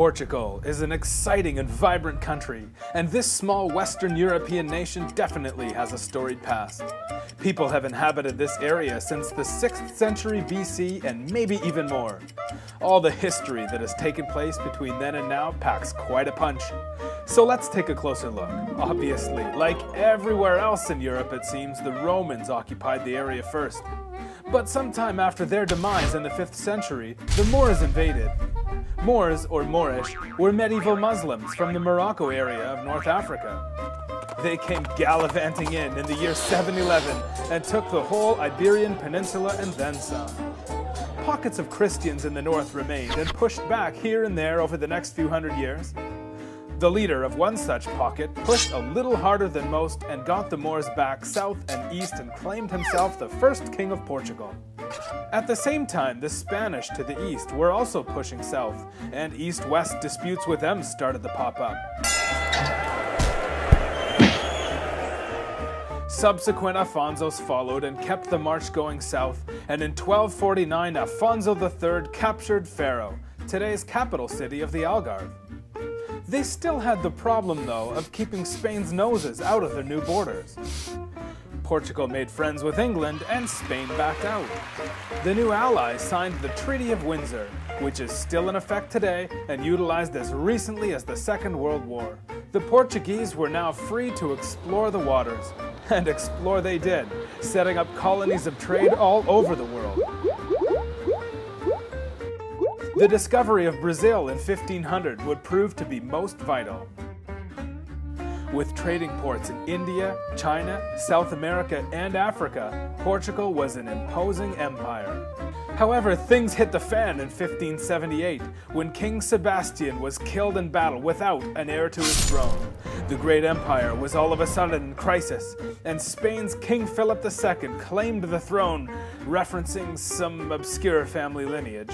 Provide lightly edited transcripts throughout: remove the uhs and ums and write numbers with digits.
Portugal is an exciting and vibrant country, and this small Western European nation definitely has a storied past. People have inhabited this area since the 6th century BC and maybe even more. All the history that has taken place between then and now packs quite a punch. So let's take a closer look. Obviously, like everywhere else in Europe it seems, the Romans occupied the area first. But sometime after their demise in the 5th century, the Moors invaded. Moors, or Moorish, were medieval Muslims from the Morocco area of North Africa. They came gallivanting in the year 711 and took the whole Iberian Peninsula and then some. Pockets of Christians in the north remained and pushed back here and there over the next few hundred years. The leader of one such pocket pushed a little harder than most and got the Moors back south and east and claimed himself the first king of Portugal. At the same time, the Spanish to the east were also pushing south, and east-west disputes with them started to pop up. Subsequent Afonsos followed and kept the march going south, and in 1249 Afonso III captured Faro, today's capital city of the Algarve. They still had the problem, though, of keeping Spain's noses out of their new borders. Portugal made friends with England, and Spain backed out. The new allies signed the Treaty of Windsor, which is still in effect today and utilized as recently as the Second World War. The Portuguese were now free to explore the waters, and explore they did, setting up colonies of trade all over the world. The discovery of Brazil in 1500 would prove to be most vital. With trading ports in India, China, South America, and Africa, Portugal was an imposing empire. However, things hit the fan in 1578, when King Sebastian was killed in battle without an heir to his throne. The great empire was all of a sudden in crisis, and Spain's King Philip II claimed the throne, referencing some obscure family lineage.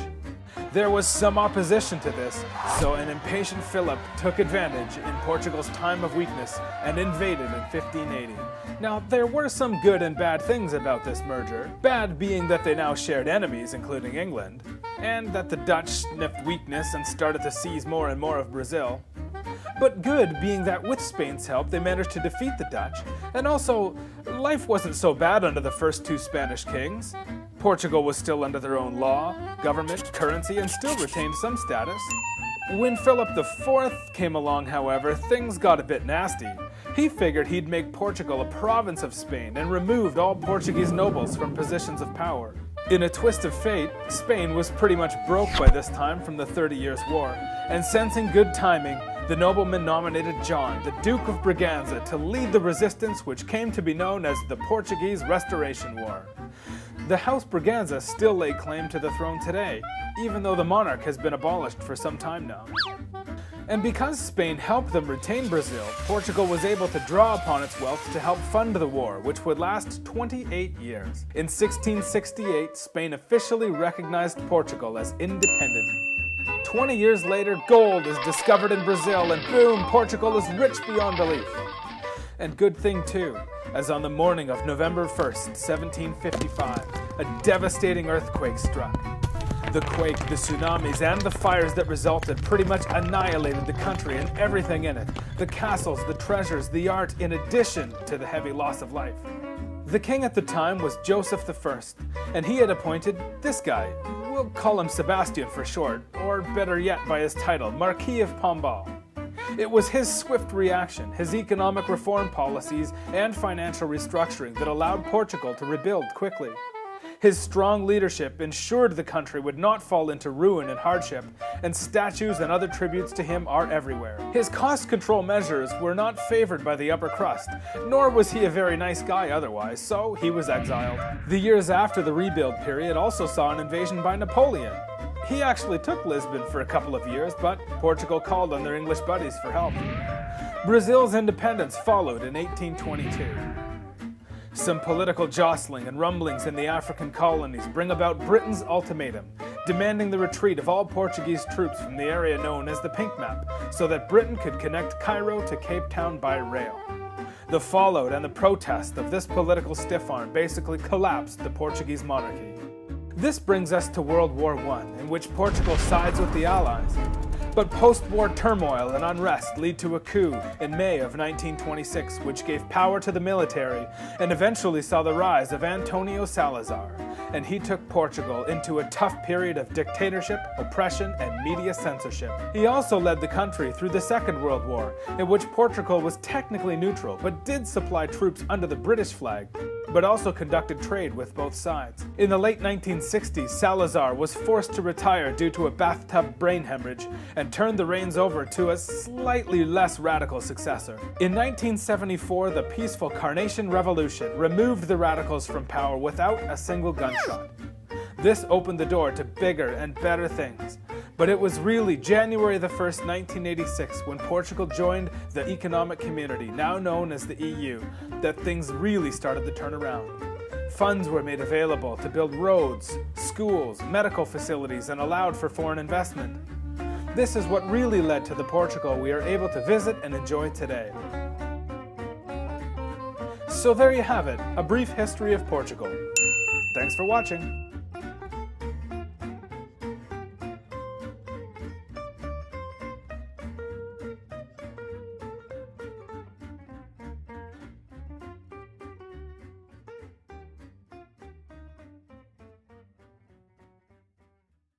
There was some opposition to this, so an impatient Philip took advantage in Portugal's time of weakness and invaded in 1580. Now, there were some good and bad things about this merger, bad being that they now shared enemies, including England, and that the Dutch sniffed weakness and started to seize more and more of Brazil. But good being that with Spain's help they managed to defeat the Dutch, and also, life wasn't so bad under the first two Spanish kings. Portugal was still under their own law, government, currency, and still retained some status. When Philip IV came along, however, things got a bit nasty. He figured he'd make Portugal a province of Spain and removed all Portuguese nobles from positions of power. In a twist of fate, Spain was pretty much broke by this time from the 30 Years' War, and sensing good timing, the nobleman nominated John, the Duke of Braganza, to lead the resistance which came to be known as the Portuguese Restoration War. The House Braganza still lay claim to the throne today, even though the monarch has been abolished for some time now. And because Spain helped them retain Brazil, Portugal was able to draw upon its wealth to help fund the war, which would last 28 years. In 1668, Spain officially recognized Portugal as independent. 20 years later, gold is discovered in Brazil, and boom, Portugal is rich beyond belief. And good thing too, as on the morning of November 1st, 1755, a devastating earthquake struck. The quake, the tsunamis, and the fires that resulted pretty much annihilated the country and everything in it. The castles, the treasures, the art, in addition to the heavy loss of life. The king at the time was Joseph I, and he had appointed this guy. We'll call him Sebastian for short, or better yet by his title, Marquis of Pombal. It was his swift reaction, his economic reform policies, and financial restructuring that allowed Portugal to rebuild quickly. His strong leadership ensured the country would not fall into ruin and hardship, and statues and other tributes to him are everywhere. His cost control measures were not favored by the upper crust, nor was he a very nice guy otherwise, so he was exiled. The years after the rebuild period also saw an invasion by Napoleon. He actually took Lisbon for a couple of years, but Portugal called on their English buddies for help. Brazil's independence followed in 1822. Some political jostling and rumblings in the African colonies bring about Britain's ultimatum, demanding the retreat of all Portuguese troops from the area known as the Pink Map, so that Britain could connect Cairo to Cape Town by rail. The fallout and the protest of this political stiff-arm basically collapsed the Portuguese monarchy. This brings us to World War I, in which Portugal sides with the Allies. But post-war turmoil and unrest lead to a coup in May of 1926, which gave power to the military and eventually saw the rise of Antonio Salazar, and he took Portugal into a tough period of dictatorship, oppression, and media censorship. He also led the country through the Second World War, in which Portugal was technically neutral, but did supply troops under the British flag, but also conducted trade with both sides. In the late 1960s, Salazar was forced to retire due to a bathtub brain hemorrhage and turned the reins over to a slightly less radical successor. In 1974, the peaceful Carnation Revolution removed the radicals from power without a single gunshot. This opened the door to bigger and better things. But it was really January the 1st, 1986, when Portugal joined the economic community, now known as the EU, that things really started to turn around. Funds were made available to build roads, schools, medical facilities, and allowed for foreign investment. This is what really led to the Portugal we are able to visit and enjoy today. So there you have it, a brief history of Portugal. Thanks for watching.